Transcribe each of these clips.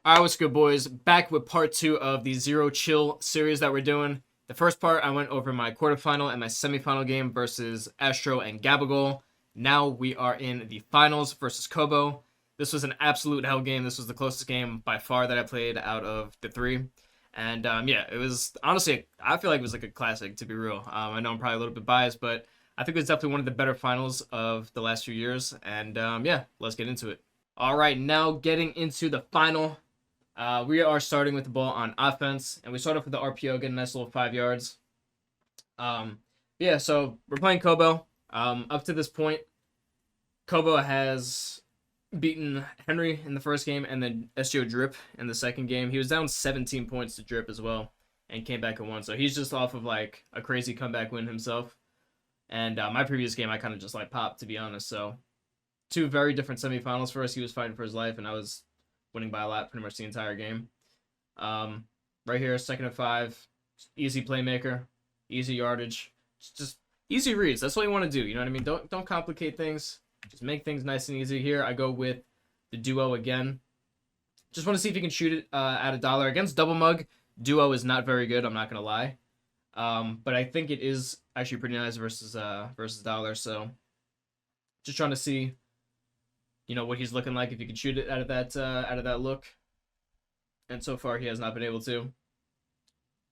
All right, what's good, boys? Back with part two of the Zero Chill series that we're doing. The first part, I went over my quarterfinal and my semifinal game versus Astro and Gabagol. Now we are in the finals versus Coobo. This was an absolute hell game. This was the closest game by far that I played out of the three. And yeah, it was honestly, I feel like it was like a classic, to be real. I know I'm probably a little bit biased, but I think it was definitely one of the better finals of the last few years. And yeah, let's get into it. All right, now getting into the final. We are starting with the ball on offense, and we start off with the RPO, getting a nice little 5 yards. Yeah, so we're playing Coobo. Up to this point, Coobo has beaten Henry in the first game, and then SGO Drip in the second game. He was down 17 points to Drip as well, and came back and won. So he's just off of like a crazy comeback win himself. And my previous game, I kind of just like popped, to be honest. So two very different semifinals for us. He was fighting for his life, and I was winning by a lot pretty much the entire game. Right here, 2nd and 5, easy playmaker, easy yardage, just easy reads. That's all you want to do. You know what I mean? Don't complicate things. Just make things nice and easy. Here, I go with the duo again. Just want to see if you can shoot it at $1 against double mug. Duo is not very good. I'm not gonna lie. But I think it is actually pretty nice versus dollar. So just trying to see, you know, what he's looking like if you can shoot it out of that look. And so far he has not been able to.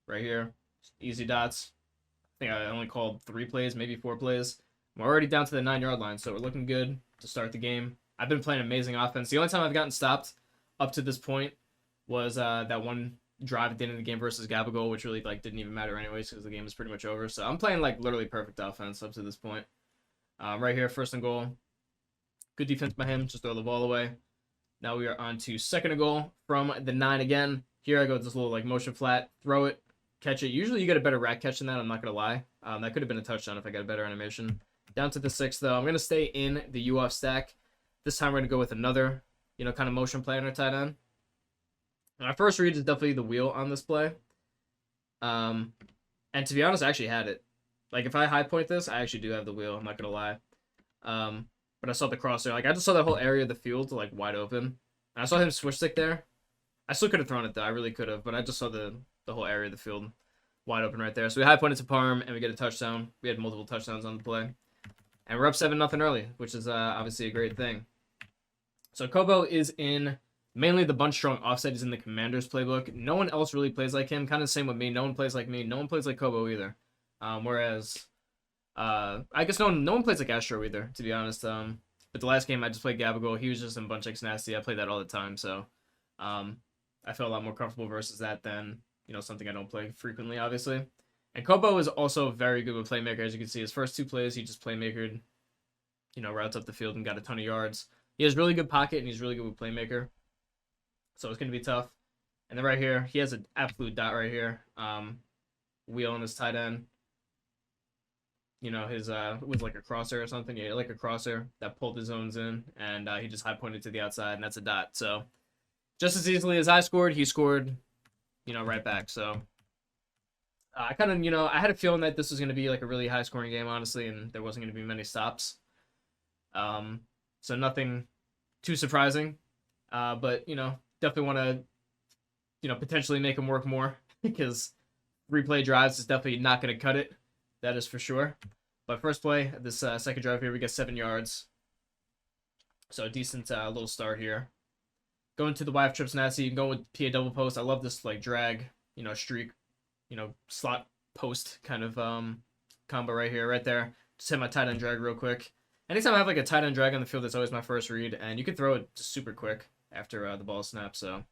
Right here, easy dots. I think I only called 3 plays, maybe 4 plays. We're already down to the 9-yard line, so we're looking good to start the game. I've been playing amazing offense. The only time I've gotten stopped up to this point was that one drive at the end of the game versus Gabagol, which really like didn't even matter anyways because the game was pretty much over. So I'm playing like literally perfect offense up to this point. Right here, 1st and goal. Good defense by him. Just throw the ball away. Now we are on to 2nd and goal from the 9 again. Here I go with this little like motion flat. Throw it. Catch it. Usually you get a better rack catch than that. I'm not going to lie. That could have been a touchdown if I got a better animation. Down to the 6th, though. I'm going to stay in the U-off stack. This time we're going to go with another, you know, kind of motion play on our tight end. My first read is definitely the wheel on this play. And to be honest, I actually had it. Like, if I high point this, I actually do have the wheel. I'm not going to lie. But I saw the crosshair. Like, I just saw that whole area of the field, like, wide open. And I saw him switch stick there. I still could have thrown it, though. I really could have. But I just saw the whole area of the field wide open right there. So we high pointed to Parm, and we get a touchdown. We had multiple touchdowns on the play. And we're up 7-0 early, which is obviously a great thing. So Coobo is in mainly the bunch strong offset. He's in the Commander's playbook. No one else really plays like him. Kind of the same with me. No one plays like me. No one plays like Coobo either. Whereas, I guess no one plays like Astro either, to be honest. But the last game I just played Gabagol. He was just in Bunch X Nasty. I play that all the time. So I felt a lot more comfortable versus that than, you know, something I don't play frequently, obviously. And Coobo is also very good with playmaker. As you can see, his first 2 plays, he just playmakered, you know, routes up the field and got a ton of yards. He has really good pocket, and he's really good with playmaker. So it's going to be tough. And then right here, he has an absolute dot right here. Wheel on his tight end. You know, his with like a crosshair or something. Yeah, like a crosshair that pulled his zones in, and he just high pointed to the outside, and that's a dot. So just as easily as I scored, he scored, you know, right back. So I kind of, you know, I had a feeling that this was going to be like a really high scoring game, honestly, and there wasn't going to be many stops. So nothing too surprising. But, you know, definitely want to, you know, potentially make him work more because replay drives is definitely not going to cut it. That is for sure. But first play, this second drive here, we get 7 yards. So a decent little start here. Going to the wife trips nasty. You can go with PA double post. I love this like drag, you know, streak, you know, slot post kind of combo right here, right there. Just hit my tight end drag real quick. Anytime I have like a tight end drag on the field, that's always my first read, and you can throw it just super quick after the ball snaps. So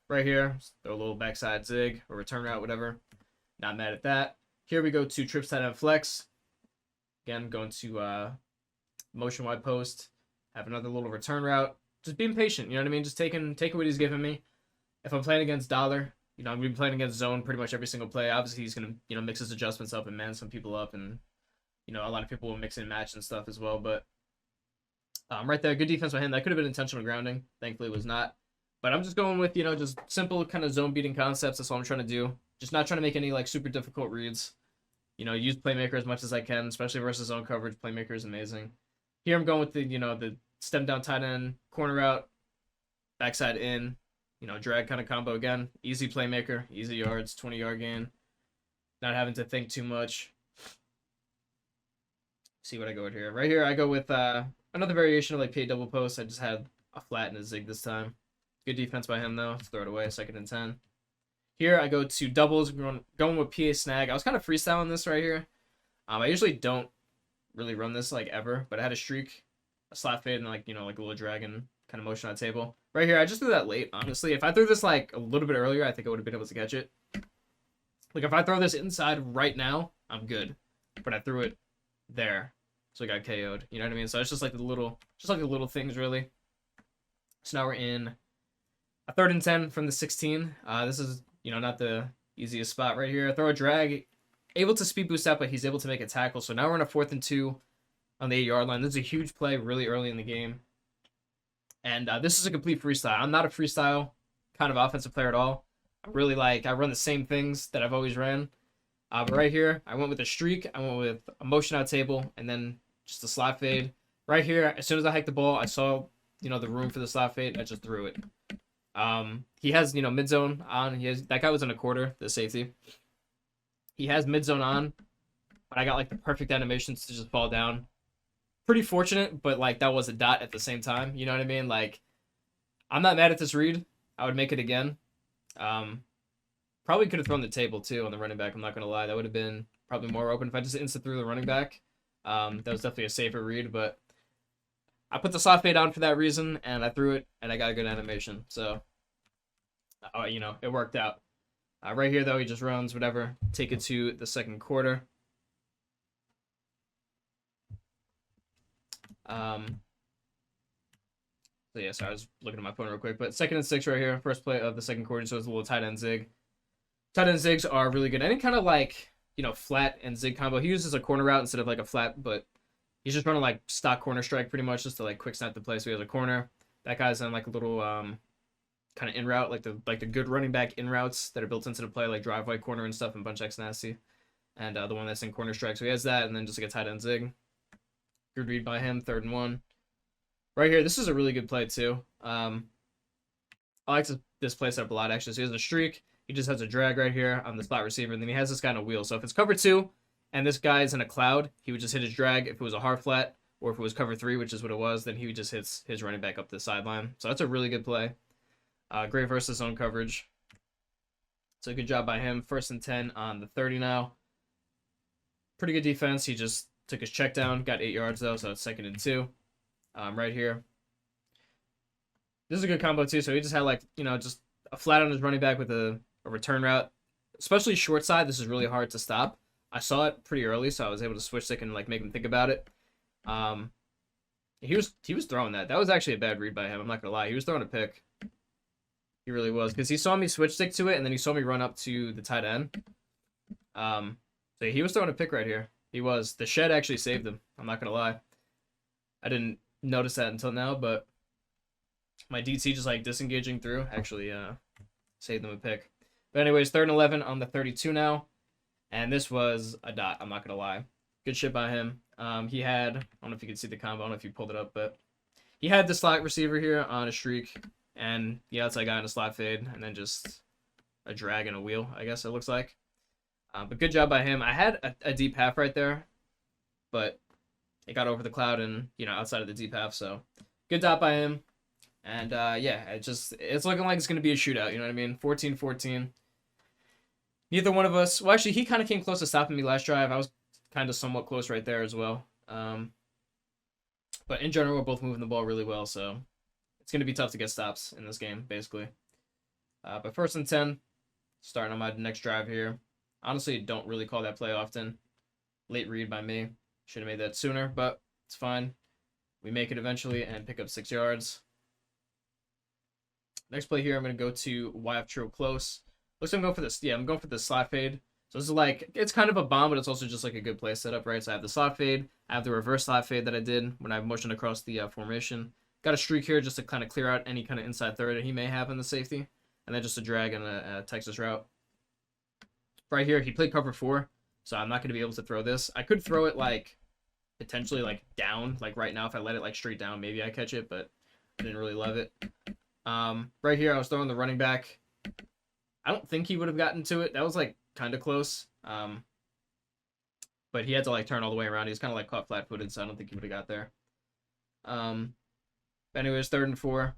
right here, throw a little backside zig or return route, whatever. Not mad at that. Here we go to trips tight end flex. Again, going to motion wide post. Have another little return route. Just being patient, you know what I mean? Just taking what he's giving me. If I'm playing against Dollar, you know, I'm going to be playing against Zone pretty much every single play. Obviously, he's going to, you know, mix his adjustments up and man some people up. And, you know, a lot of people will mix and match and stuff as well. But right there, good defense by him. That could have been intentional grounding. Thankfully, it was not. But I'm just going with, you know, just simple kind of zone beating concepts. That's all I'm trying to do. Just not trying to make any, like, super difficult reads. You know, use playmaker as much as I can, especially versus zone coverage. Playmaker is amazing. Here I'm going with the, you know, the stem down tight end, corner out, backside in, drag kind of combo again. Easy playmaker, easy yards, 20-yard gain. Not having to think too much. See what I go with here. Right here, I go with another variation of like P double post. I just had a flat and a zig this time. Good defense by him though. Let's throw it away. 2nd and 10. Here I go to doubles. Going with PA snag. I was kind of freestyling this right here. I usually don't really run this like ever, but I had a streak, a slap fade, and like a little dragon kind of motion on the table. Right here, I just threw that late. Honestly, if I threw this like a little bit earlier, I think I would have been able to catch it. Like if I throw this inside right now, I'm good. But I threw it there, so I got KO'd. You know what I mean? So it's just like the little things really. So now we're in a 3rd and 10 from the 16. This is not the easiest spot right here. Throw a drag, able to speed boost out, but he's able to make a tackle. So now we're in a 4th and 2 on the 8-yard line. This is a huge play really early in the game. And this is a complete freestyle. I'm not a freestyle kind of offensive player at all. I run the same things that I've always ran. But right here, I went with a streak. I went with a motion out table and then just a slap fade. Right here, as soon as I hiked the ball, I saw, the room for the slap fade. I just threw it. He has, mid zone on. That guy was in a quarter, the safety. He has mid zone on, but I got like the perfect animations to just fall down. Pretty fortunate, but like that was a dot at the same time. You know what I mean? Like, I'm not mad at this read. I would make it again. Probably could have thrown the table too on the running back. I'm not gonna lie. That would have been probably more open if I just instant threw the running back. That was definitely a safer read, but I put the soft fade on for that reason, and I threw it, and I got a good animation. So, it worked out. Right here, though, he just runs, whatever. Take it to the 2nd quarter. So, yeah, sorry, I was looking at my phone real quick. But 2nd and 6 right here. First play of the 2nd quarter, so it's a little tight end zig. Tight end zigs are really good. Any kind of, like, flat and zig combo. He uses a corner route instead of, like, a flat, but he's just running, like, stock corner strike pretty much just to, like, quick snap the play. So he has a corner. That guy's on, like, a little kind of in route, like the good running back in routes that are built into the play, like drive white corner and stuff, and bunch X nasty, and the one that's in corner strike. So he has that, and then just like a tight end zig. Good read by him. 3rd and 1. Right here, this is a really good play too. I like this play setup a lot actually. So he has a streak. He just has a drag right here on the slot receiver, and then he has this guy on a wheel. So if it's cover 2 and this guy's in a cloud, he would just hit his drag. If it was a hard flat, or if it was cover 3, which is what it was, then he just hits his running back up the sideline. So that's a really good play. Great versus zone coverage. So good job by him. 1st and 10 on the 30 now. Pretty good defense. He just took his check down. Got 8 yards though, so it's 2nd and 2. Right here. This is a good combo too. So he just had like, just a flat on his running back with a return route. Especially short side, this is really hard to stop. I saw it pretty early, so I was able to switch stick and like make him think about it. He was throwing that. That was actually a bad read by him. I'm not gonna lie. He was throwing a pick. He really was, because he saw me switch stick to it, and then he saw me run up to the tight end. So he was throwing a pick right here. He was. The shed actually saved him. I'm not gonna lie. I didn't notice that until now, but my DT just like disengaging through actually saved them a pick. But anyways, 3rd and 11 on the 32 now, and this was a dot. I'm not gonna lie. Good shit by him. He had, I don't know if you can see the combo. I don't know if you pulled it up, but he had the slot receiver here on a streak. And the outside guy in a slot fade, and then just a drag and a wheel, I guess it looks like. But good job by him. I had a deep half right there, but it got over the cloud and, outside of the deep half. So good dot by him. And, yeah, it's looking like it's going to be a shootout. You know what I mean? 14-14. Neither one of us, well, actually, he kind of came close to stopping me last drive. I was kind of somewhat close right there as well. But in general, we're both moving the ball really well, so it's going to be tough to get stops in this game, basically. But 1st and 10, starting on my next drive here. Honestly, don't really call that play often. Late read by me. Should have made that sooner, but it's fine. We make it eventually and pick up 6 yards. Next play here, I'm going to go to YF Trio Close. Looks like I'm going for this. Yeah, I'm going for the slot fade. So this is like, it's kind of a bomb, but it's also just like a good play setup, right? So I have the slot fade. I have the reverse slot fade that I did when I motioned across the formation. Got a streak here just to kind of clear out any kind of inside third that he may have in the safety. And then just a drag and a Texas route. Right here, he played cover 4, so I'm not going to be able to throw this. I could throw it, like, potentially, like, down, like, right now. If I let it, like, straight down, maybe I catch it, but I didn't really love it. Right here, I was throwing the running back. I don't think he would have gotten to it. That was like kind of close. But he had to like turn all the way around. He was kind of like caught flat-footed, so I don't think he would have got there. But anyways, 3rd and 4.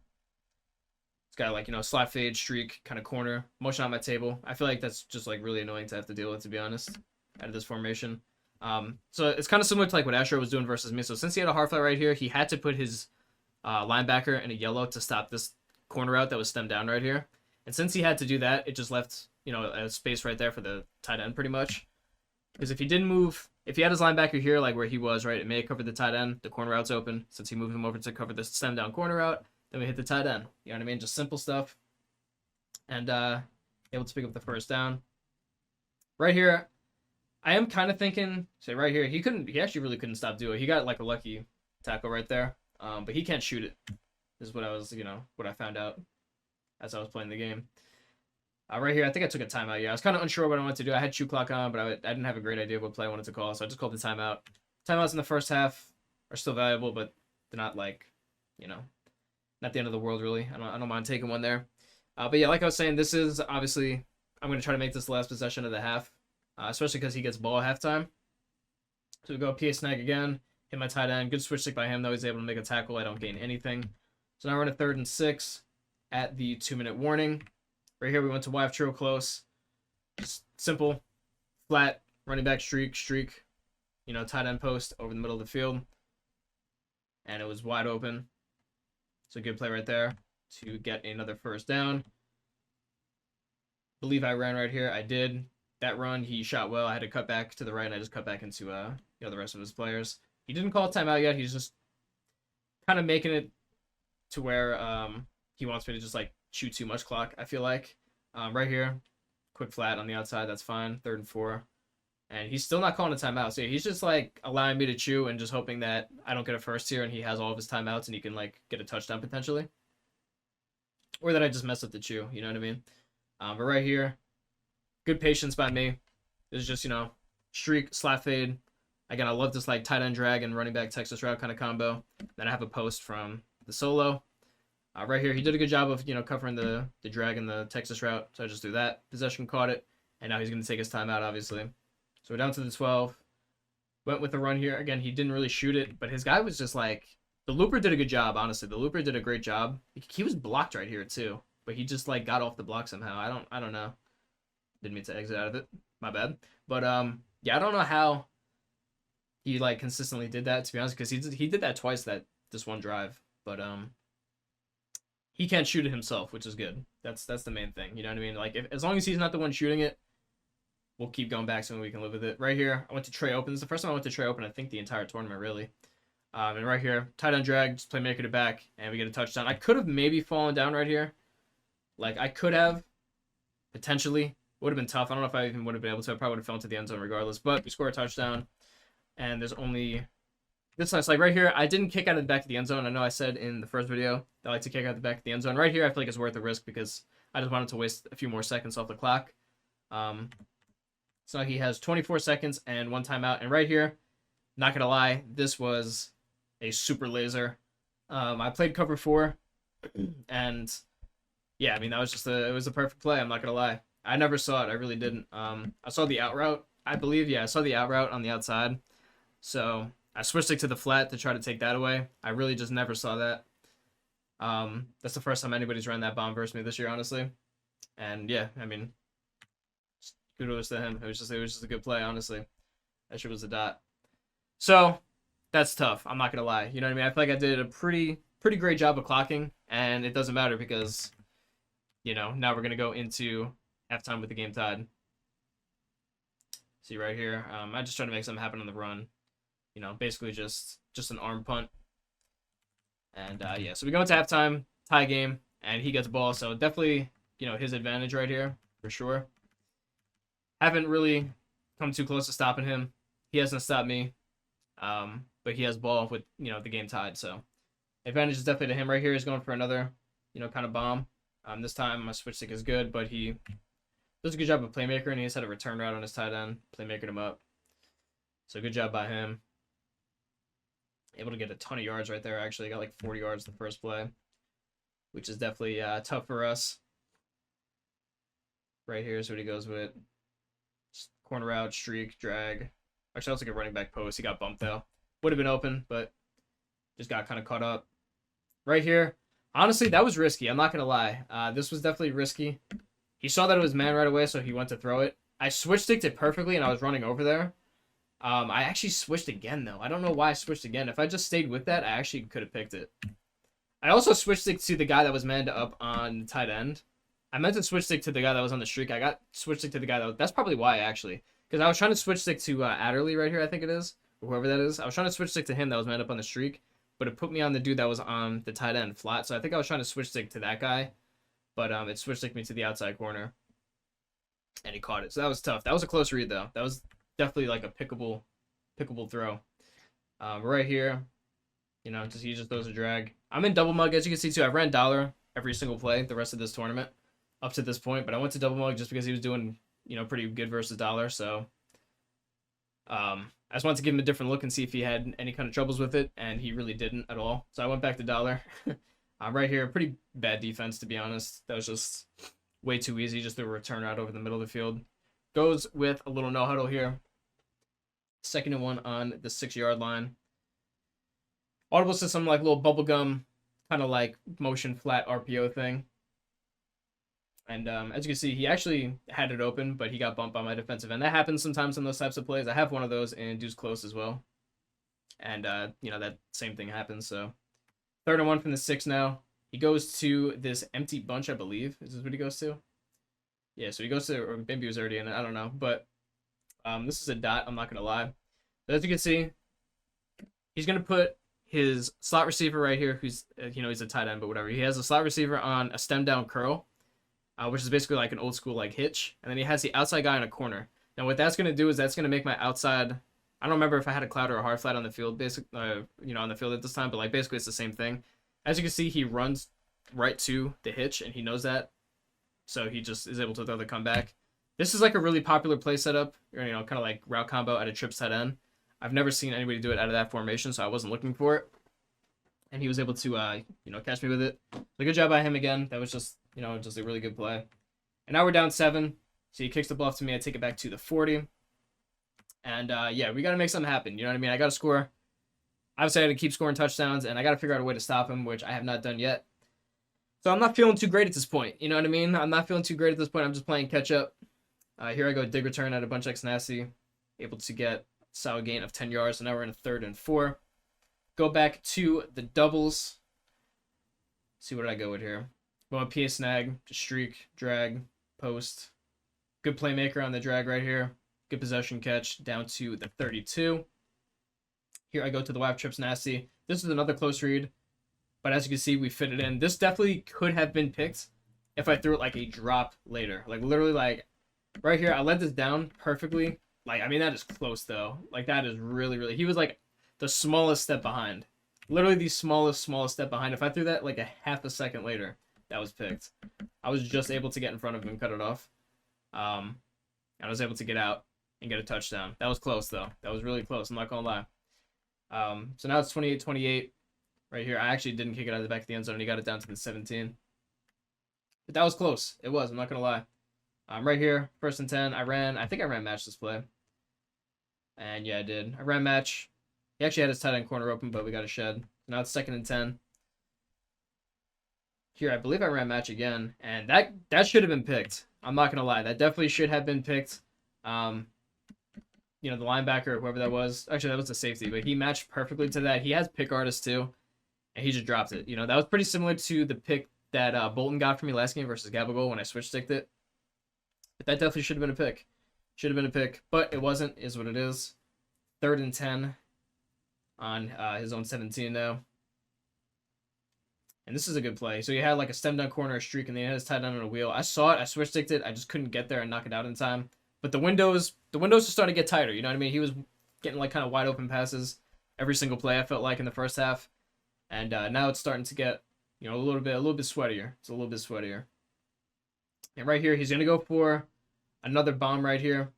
It's got like, slot fade, streak, kind of corner, motion on my table. I feel like that's just like really annoying to have to deal with, to be honest, out of this formation. So it's kind of similar to like what Astro was doing versus me. So since he had a hard flat right here, he had to put his linebacker in a yellow to stop this corner out that was stemmed down right here. And since he had to do that, it just left, a space right there for the tight end pretty much. Because if he didn't move, if he had his linebacker here, like where he was, right, it may have covered the tight end. The corner out's open. Since he moved him over to cover the stem down corner out, then we hit the tight end. You know what I mean? Just simple stuff. And able to pick up the first down. Right here, I am kind of thinking, say right here, he actually really couldn't stop Duo. He got like a lucky tackle right there. But he can't shoot it. This is what I was, what I found out as I was playing the game. Right here, I think I took a timeout. Yeah, I was kind of unsure what I wanted to do. I had shoot clock on, but I didn't have a great idea what play I wanted to call, so I just called the timeout. Timeouts in the first half are still valuable, but they're not like, not the end of the world really. I don't mind taking one there. But yeah, like I was saying, this is obviously I'm going to try to make this the last possession of the half, especially because he gets ball at halftime. So we go PA snag again, hit my tight end. Good switch stick by him though. He's able to make a tackle. I don't gain anything. So now we're in a 3rd and 6 at the 2-minute warning. Right here, we went to wide trio close. Just simple, flat, running back streak, tight end post over the middle of the field. And it was wide open. So good play right there to get another first down. Believe I ran right here. I did. That run, he shot well. I had to cut back to the right, and I just cut back into the rest of his players. He didn't call a timeout yet. He's just kind of making it to where he wants me to just like shoot too much clock, I feel like. Right here, quick flat on the outside, that's fine. 3rd and 4. And he's still not calling a timeout. So he's just like allowing me to chew and just hoping that I don't get a first here and he has all of his timeouts and he can like get a touchdown potentially. Or that I just mess up the chew, you know what I mean? But right here, good patience by me. This is just, streak, slap fade. Again, I love this like tight end drag and running back Texas route kind of combo. Then I have a post from the solo. Right here, he did a good job of, covering the drag and the Texas route. So I just do that. Possession caught it. And now he's going to take his timeout, obviously. So we're down to the 12. Went with the run here. Again, he didn't really shoot it. But his guy was just like... The looper did a good job, honestly. The looper did a great job. He was blocked right here, too. But he just, like, got off the block somehow. I don't know. Didn't mean to exit out of it. My bad. But, yeah, I don't know how he, like, consistently did that, to be honest. Because he did that twice, this one drive. But, he can't shoot it himself, which is good. That's the main thing. You know what I mean? Like, as long as he's not the one shooting it, we'll keep going back so we can live with it. Right here, I went to Trey Open. This is the first time I went to Trey Open, I think, the entire tournament, really. And right here, tight end drag, just playmaker to back, and we get a touchdown. I could have maybe fallen down right here. Like, I could have, potentially. Would have been tough. I don't know if I even would have been able to. I probably would have fallen to the end zone regardless. But we score a touchdown, and there's only... This nice. Like, right here, I didn't kick out of the back of the end zone. I know I said in the first video that I like to kick out the back of the end zone. Right here, I feel like it's worth the risk because I just wanted to waste a few more seconds off the clock. So he has 24 seconds and 1 timeout. And right here, not going to lie, this was a super laser. I played cover 4, and yeah, I mean, that was just it was a perfect play. I'm not going to lie. I never saw it. I really didn't. I saw the out route, I believe. Yeah, I saw the out route on the outside. So I switched it to the flat to try to take that away. I really just never saw that. That's the first time anybody's run that bomb versus me this year, honestly. And yeah, I mean, kudos to him. It was just a good play, honestly. That shit was a dot. So that's tough. I'm not gonna lie. You know what I mean? I feel like I did a pretty great job of clocking, and it doesn't matter because, now we're gonna go into halftime with the game tied. See right here. I just try to make something happen on the run. Basically just an arm punt. And yeah, so we go into halftime, tie game, and he gets the ball. So definitely, his advantage right here for sure. Haven't really come too close to stopping him. He hasn't stopped me. But he has ball with, the game tied. So advantage is definitely to him right here. He's going for another, kind of bomb. This time my switch stick is good, but he does a good job of playmaker, and he just had a return route on his tight end, playmaker him up. So good job by him. Able to get a ton of yards right there, actually. Got like 40 yards the first play. which is definitely tough for us. Right here is what he goes with. Corner out, streak, drag. Actually, that was like a running back post. He got bumped though. Would have been open, but just got kind of caught up. Right here, honestly, that was risky. I'm not going to lie. This was definitely risky. He saw that it was man right away, so he went to throw it. I switch sticked it perfectly, and I was running over there. I actually switched again, though. I don't know why I switched again. If I just stayed with that, I actually could have picked it. I also switched stick to the guy that was manned up on tight end. I meant to switch stick to the guy that was on the streak. I got switch stick to the guy that was... That's probably why, actually. Because I was trying to switch stick to Adderley right here, I think it is. Or whoever that is. I was trying to switch stick to him that was manned up on the streak. But it put me on the dude that was on the tight end flat. So I think I was trying to switch stick to that guy. But it switch sticked me to the outside corner. And he caught it. So that was tough. That was a close read, though. That was definitely like a pickable throw. Right here, you know, he just throws a drag. I'm in double mug, as you can see, too. I've ran dollar every single play the rest of this tournament up to this point. But I went to double mug just because he was doing, you know, pretty good versus dollar. So I just wanted to give him a different look and see if he had any kind of troubles with it. And he really didn't at all. So I went back to dollar. Right here, pretty bad defense, to be honest. That was just way too easy. Just threw a return out over the middle of the field. Goes with a little no huddle here. 2nd and 1 on the 6-yard line. Audible system, like little bubblegum, kind of like motion flat RPO thing. And as you can see, he actually had it open, but he got bumped by my defensive end. That happens sometimes in those types of plays. I have one of those in Deuce Close as well. And, you know, that same thing happens. So 3rd and 1 from the 6 now. He goes to this empty bunch, I believe. Is this what he goes to? Yeah, so he goes to, or maybe he was already in it. I don't know. But this is a dot. I'm not going to lie. But as you can see, he's going to put his slot receiver right here, who's, you know, he's a tight end, but whatever. He has a slot receiver on a stem down curl, which is basically like an old school like hitch. And then he has the outside guy in a corner. Now what that's going to do is that's going to make my outside, I don't remember if I had a cloud or a hard flat on the field, you know, on the field at this time, but like basically it's the same thing. As you can see, he runs right to the hitch, and he knows that. So he just is able to throw the comeback. This is like a really popular play setup, or, you know, kind of like route combo at a trips tight end. I've never seen anybody do it out of that formation, so I wasn't looking for it. And he was able to, you know, catch me with it. So good job by him again. That was just, you know, just a really good play. And now we're down 7. So he kicks the ball off to me. I take it back to the 40. And, yeah, we got to make something happen. You know what I mean? I got to score. Obviously, I got to keep scoring touchdowns, and I got to figure out a way to stop him, which I have not done yet. So I'm not feeling too great at this point. You know what I mean? I'm not feeling too great at this point. I'm just playing catch up. Here I go, dig return at a bunch X nasty. Able to get solid gain of 10 yards. So now we're in a 3rd and 4. Go back to the doubles. See what did I go with here. Going PA snag, just streak, drag, post. Good playmaker on the drag right here. Good possession catch down to the 32. Here I go to the wide trips nasty. This is another close read. But as you can see, we fit it in. This definitely could have been picked if I threw it like a drop later. Like literally like right here, I let this down perfectly. Like, I mean, that is close though. Like that is really, really, he was like the smallest step behind. Literally the smallest step behind. If I threw that like a half a second later, that was picked. I was just able to get in front of him and cut it off. I was able to get out and get a touchdown. That was close though. That was really close. I'm not gonna lie. So now it's 28-28 right here. I actually didn't kick it out of the back of the end zone. He got it down to the 17. But that was close. It was. I'm not going to lie. Right here, 1st and 10. I think I ran match this play. And yeah, I did. I ran match. He actually had his tight end corner open, but we got a shed. Now it's 2nd and 10. Here, I believe I ran match again. And that should have been picked. I'm not going to lie. That definitely should have been picked. You know, the linebacker, whoever that was. Actually, that was the safety, but he matched perfectly to that. He has pick artist too, and he just dropped it. You know, that was pretty similar to the pick that Bolton got for me last game versus Gabagol when I switch sticked it. But that definitely should have been a pick. Should have been a pick, but it wasn't, is what it is. 3rd and 10 on his own 17 now. And this is a good play. So he had like a stem down corner, a streak, and then he had his tight end on a wheel. I saw it, I switch sticked it, I just couldn't get there and knock it out in time. But the windows are starting to get tighter, you know what I mean? He was getting like kind of wide open passes every single play, I felt like, in the first half. And now it's starting to get, you know, a little bit sweatier. It's a little bit sweatier. And right here, he's going to go for another bomb right here.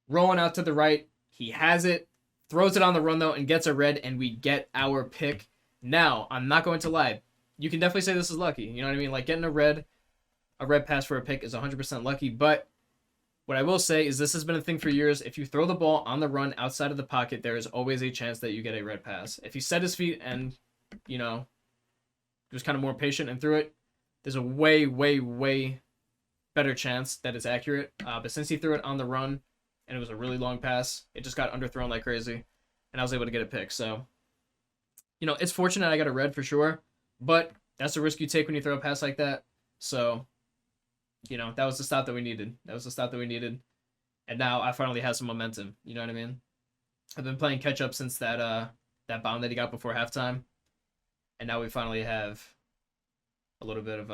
Rolling out to the right. He has it, throws it on the run though, and gets a red, and we get our pick. Now, I'm not going to lie. you can definitely say this is lucky. You know what I mean? Like getting a red pass for a pick is 100% lucky. But what I will say is this has been a thing for years. If you throw the ball on the run outside of the pocket, there is always a chance that you get a red pass. If he set his feet and, you know, was kind of more patient and threw it, there's a way, way, way better chance that it's accurate. But since he threw it on the run and it was a really long pass, it just got underthrown like crazy, and I was able to get a pick. So, you know, it's fortunate I got a red for sure, but that's the risk you take when you throw a pass like that. So, you know, that was the stop that we needed. And now I finally have some momentum. You know what I mean? I've been playing catch up since that bomb that he got before halftime, and now we finally have a little bit of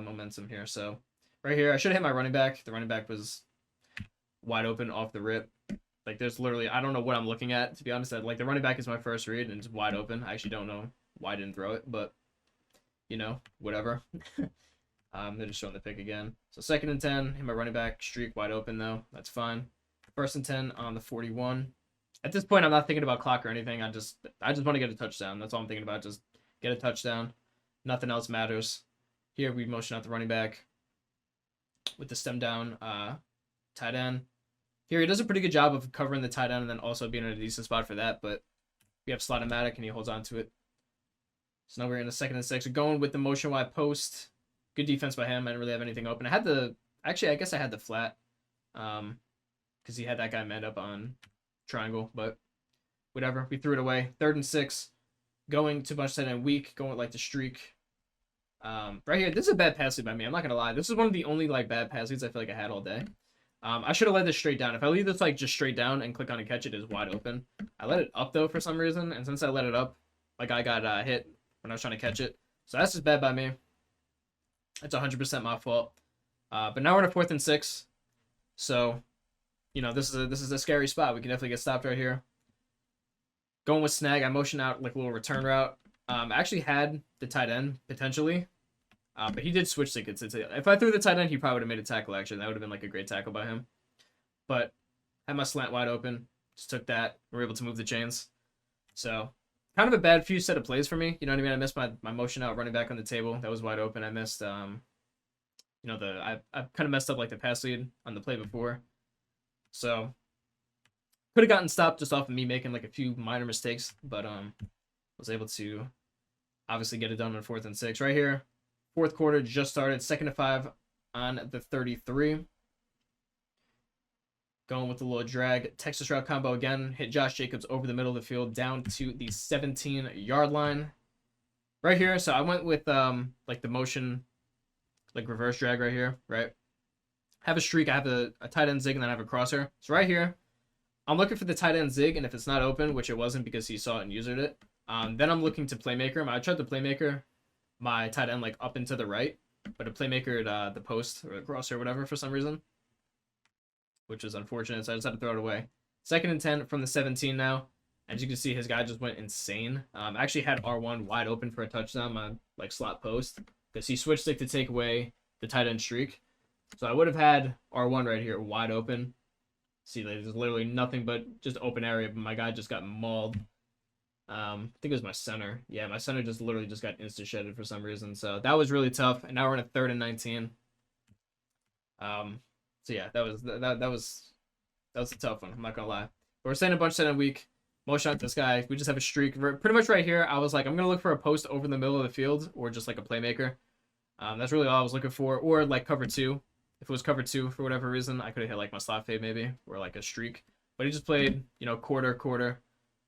momentum here. So right here, I should have hit my running back. The running back was wide open off the rip. Like there's literally, I don't know what I'm looking at, to be honest. Like the running back is my first read and it's wide open. I actually don't know why I didn't throw it, but you know, whatever. They're just showing the pick again. So 2nd and 10, hit my running back, streak wide open though. That's fine. 1st and 10 on the 41. At this point, I'm not thinking about clock or anything. I just want to get a touchdown. That's all I'm thinking about. Just get a touchdown. Nothing else matters. Here we motion out the running back with the stem down tight end. Here he does a pretty good job of covering the tight end and then also being in a decent spot for that. But we have Slot-O-Matic and he holds on to it. So now we're in the 2nd and 6. We're going with the motion wide post. Good defense by him. I didn't really have anything open. I guess I had the flat. Because he had that guy manned up on triangle, but whatever. We threw it away. 3rd and 6. Going to bunch tight end weak. Going with like the streak. Right here, this is a bad pass lead by me. I'm not gonna lie. This is one of the only like bad pass leads I feel like I had all day. I should have led this straight down. If I leave this like just straight down and click on and catch it, is wide open. I let it up though for some reason, and since I let it up, like I got hit when I was trying to catch it. So that's just bad by me. It's 100% my fault. But now we're in a 4th and 6. So, you know, this is a scary spot. We can definitely get stopped right here. Going with snag, I motion out like a little return route. I actually had the tight end potentially, but he did switch tickets. If I threw the tight end, he probably would have made a tackle. Actually, that would have been like a great tackle by him. But had my slant wide open, just took that. We were able to move the chains. So kind of a bad few set of plays for me. You know what I mean? I missed my motion out running back on the table. That was wide open. I missed I kind of messed up like the pass lead on the play before. So could have gotten stopped just off of me making like a few minor mistakes, but was able to obviously get it done on 4th and 6 right here. 4th quarter just started. 2nd and 5 on the 33. Going with the little drag. Texas route combo again. Hit Josh Jacobs over the middle of the field down to the 17-yard line. Right here. So I went with like the motion, like reverse drag right here, right? Have a streak. I have a tight end zig and then I have a crosser. So right here, I'm looking for the tight end zig, and if it's not open, which it wasn't because he saw it and used it, then I'm looking to playmaker him. I tried to playmaker my tight end like up and to the right, but a playmaker at the post or the crosser or whatever for some reason, which is unfortunate, so I just had to throw it away. 2nd and 10 from the 17 now. As you can see, his guy just went insane. I actually had R1 wide open for a touchdown on like slot post because he switched stick to take away the tight end streak. So I would have had R1 right here wide open. See, there's literally nothing but just open area, but my guy just got mauled. I think it was my center. Yeah, my center just literally just got insta-shedded for some reason. So that was really tough. And now we're in a 3rd and 19. So yeah, that was a tough one. I'm not gonna lie. But we're staying a bunch of week. Motion out this guy. We just have a streak. Pretty much right here, I was like, I'm gonna look for a post over the middle of the field or just like a playmaker. That's really all I was looking for. Or like cover 2. If it was cover 2 for whatever reason, I could have hit like my slot fade maybe or like a streak. But he just played, you know, quarter.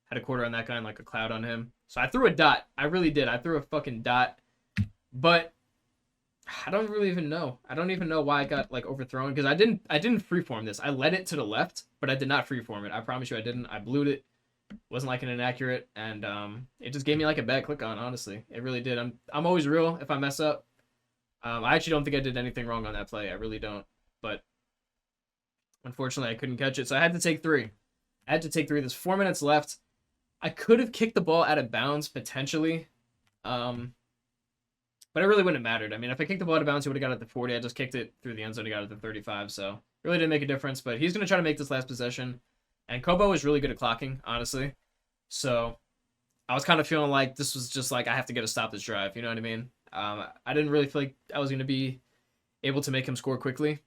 Had a quarter on that guy and like a cloud on him. So I threw a dot. I really did. I threw a fucking dot. But I don't really even know. I don't even know why I got like overthrown because I didn't freeform this. I led it to the left, but I did not freeform it. I promise you I didn't. I blued it. Wasn't like an inaccurate, and it just gave me like a bad click on. Honestly, it really did. I'm always real if I mess up. I actually don't think I did anything wrong on that play. I really don't. But unfortunately, I couldn't catch it, so I had to take 3. There's 4 minutes left. I could have kicked the ball out of bounds potentially, but it really wouldn't have mattered. I mean, if I kicked the ball out of bounds, he would have got it at the 40. I just kicked it through the end zone and got it at the 35, so it really didn't make a difference. But he's going to try to make this last possession, and Coobo is really good at clocking, honestly. So I was kind of feeling like this was just like I have to get a stop this drive. You know what I mean? I didn't really feel like I was going to be able to make him score quickly.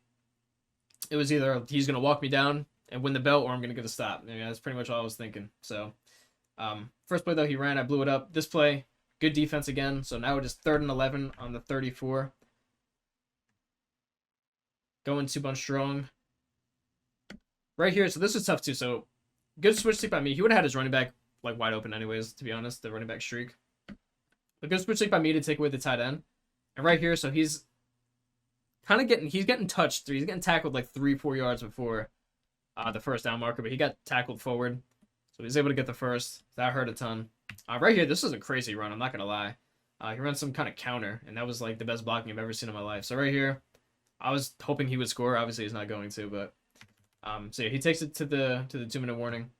It was either he's going to walk me down and win the belt, or I'm going to get a stop. I mean, that's pretty much all I was thinking. So, first play though, he ran. I blew it up. This play, good defense again. So now it is 3rd and 11 on the 34. Going 2-bunch strong. Right here, so this is tough too. So, good switch stick by me. He would have had his running back like wide open anyways, to be honest, the running back streak. But good switch stick by me to take away the tight end. And right here, so he's kind of getting touched. He's getting tackled like 3-4 yards before the first down marker, but he got tackled forward. So he's able to get the first. That hurt a ton. Right here, this is a crazy run, I'm not going to lie. He ran some kind of counter, and that was like the best blocking I've ever seen in my life. So right here, I was hoping he would score. Obviously, he's not going to, but so yeah, he takes it to the 2-minute warning.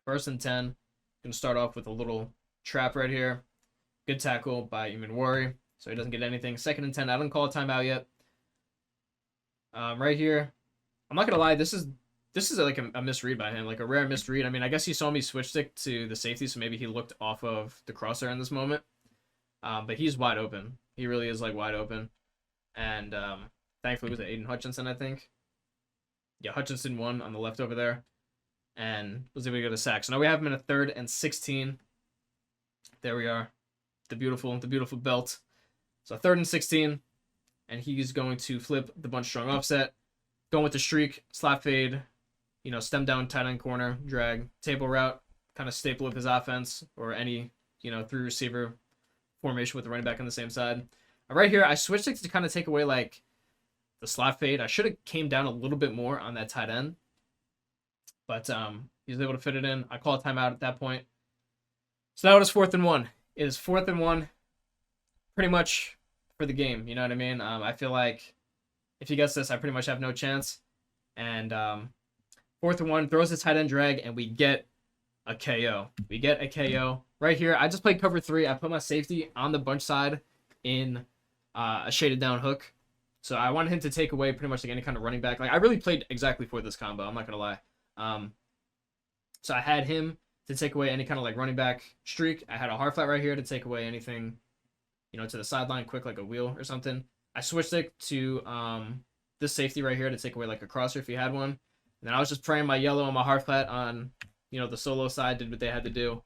1st and 10. Gonna start off with a little trap right here. Good tackle by Imanwari, so he doesn't get anything. 2nd and 10. I don't call a timeout yet. Right here, I'm not gonna lie. This is like a misread by him, like a rare misread. I mean, I guess he saw me switch stick to the safety, so maybe he looked off of the crosshair in this moment. But he's wide open. He really is like wide open. And thankfully, it was Aiden Hutchinson, I think. Yeah, Hutchinson won on the left over there, and was able to get a sack. So now we have him in a 3rd and 16. There we are, the beautiful belt. So 3rd and 16, and he's going to flip the bunch strong offset, going with the streak, slot fade, stem down tight end corner, drag, table route, kind of staple of his offense, or any 3 receiver formation with the running back on the same side. Right here, I switched it to kind of take away like the slot fade. I should have came down a little bit more on that tight end, but he was able to fit it in. I call a timeout at that point. So now it is 4th and 1. It is 4th and 1, pretty much for the game. You know what I mean? I feel like if he gets this, I pretty much have no chance. And 4th and 1, throws his tight end drag, and we get a KO. We get a KO right here. I just played cover 3. I put my safety on the bunch side in a shaded down hook. So I wanted him to take away pretty much like any kind of running back. Like I really played exactly for this combo. I'm not gonna lie. So I had him to take away any kind of like running back streak. I had a hard flat right here to take away anything, to the sideline quick like a wheel or something. I switched it to this safety right here to take away like a crosser if he had one. And then I was just praying my yellow and my hard flat on the solo side did what they had to do,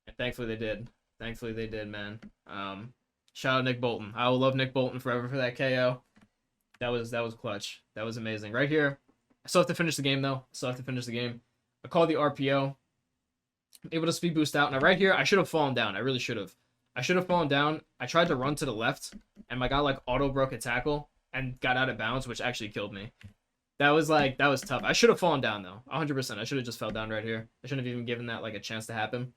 and thankfully they did. Thankfully they did, man. Shout out Nick Bolton. I will love Nick Bolton forever for that KO. That was clutch. That was amazing. Right here, I still have to finish the game though. I call the RPO. I'm able to speed boost out. Now right here, I should have fallen down. I really should have. I should have fallen down. I tried to run to the left, and my guy like auto broke a tackle and got out of bounds, which actually killed me. That was tough. I should have fallen down though. 100%. I should have just fell down right here. I shouldn't have even given that like a chance to happen.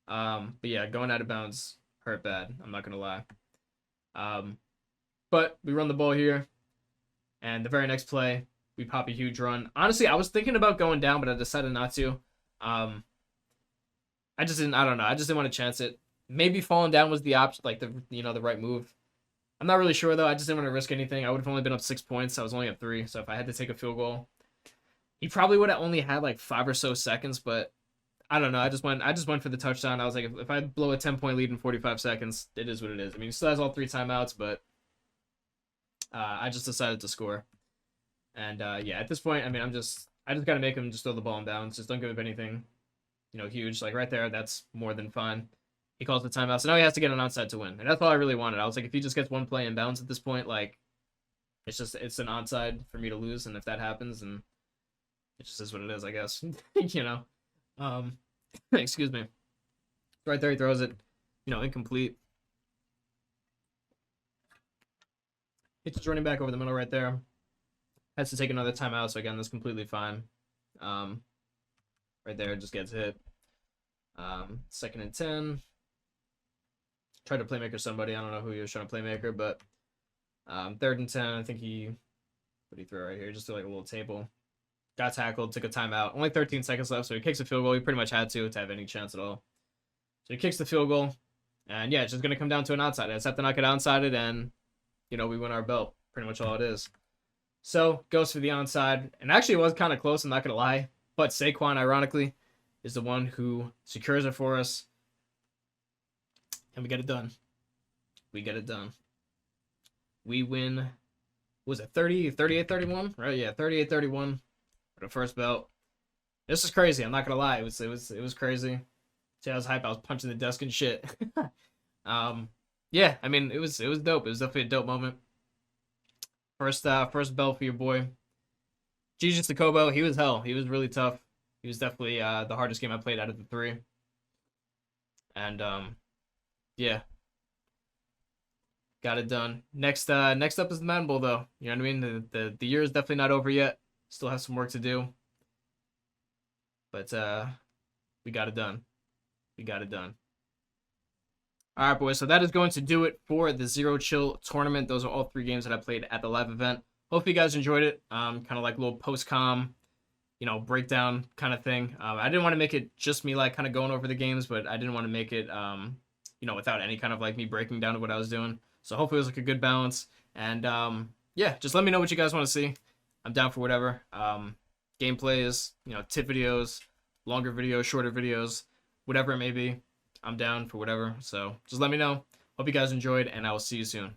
But yeah, going out of bounds hurt bad. I'm not gonna lie. But we run the ball here. And the very next play, we pop a huge run. Honestly, I was thinking about going down, but I decided not to. I don't know. I just didn't want to chance it. Maybe falling down was the option, like the right move. I'm not really sure though. I just didn't want to risk anything. I would have only been up 6 points. I was only at 3. So if I had to take a field goal, he probably would have only had like 5 or so seconds, but I don't know. I just went for the touchdown. I was like, if I blow a 10-point lead in 45 seconds, it is what it is. I mean, he still has all 3 timeouts, but I just decided to score. And yeah, at this point, I mean, I just gotta make him just throw the ball in bounds. Just don't give up anything, huge. Like right there, that's more than fine. He calls the timeout, so now he has to get an onside to win, and that's all I really wanted. I was like, if he just gets 1 play in bounds at this point, like, it's an onside for me to lose, and if that happens, then it just is what it is, I guess. Excuse me. Right there, he throws it, incomplete. Hits his running back over the middle right there. Has to take another timeout, so again, that's completely fine. Right there, just gets hit. 2nd and 10. Tried to playmaker somebody. I don't know who he was trying to playmaker, but 3rd and 10, I think what did he throw right here? Just threw like a little table. Got tackled, took a timeout. Only 13 seconds left, so he kicks a field goal. He pretty much had to have any chance at all. So he kicks the field goal, and yeah, it's just going to come down to an onside. I just have to knock it onside, and, we win our belt. Pretty much all it is. So, goes for the onside, and actually it was kind of close, I'm not going to lie, but Saquon, ironically, is the one who secures it for us. And we get it done. We get it done. We win, what was it, 38-31? Right, yeah, 38-31 for the first belt. This is crazy, I'm not gonna lie. It was crazy. See, I was hype, I was punching the desk and shit. Yeah, I mean, it was dope. It was definitely a dope moment. First belt for your boy. GG's to Coobo, he was hell. He was really tough. He was definitely the hardest game I played out of the 3. And yeah. Got it done. Next up is the Madden Bowl, though. You know what I mean? The year is definitely not over yet. Still have some work to do. But we got it done. We got it done. All right, boys. So that is going to do it for the Zero Chill tournament. Those are all 3 games that I played at the live event. Hopefully you guys enjoyed it. Kind of like a little post-com, you know, breakdown kind of thing. I didn't want to make it just me like kind of going over the games, but I didn't want to make it, you know, without any kind of like me breaking down what I was doing. So hopefully it was like a good balance. And yeah, just let me know what you guys want to see. I'm down for whatever. Gameplays, you know, tip videos, longer videos, shorter videos, whatever it may be. I'm down for whatever. So just let me know. Hope you guys enjoyed, and I will see you soon.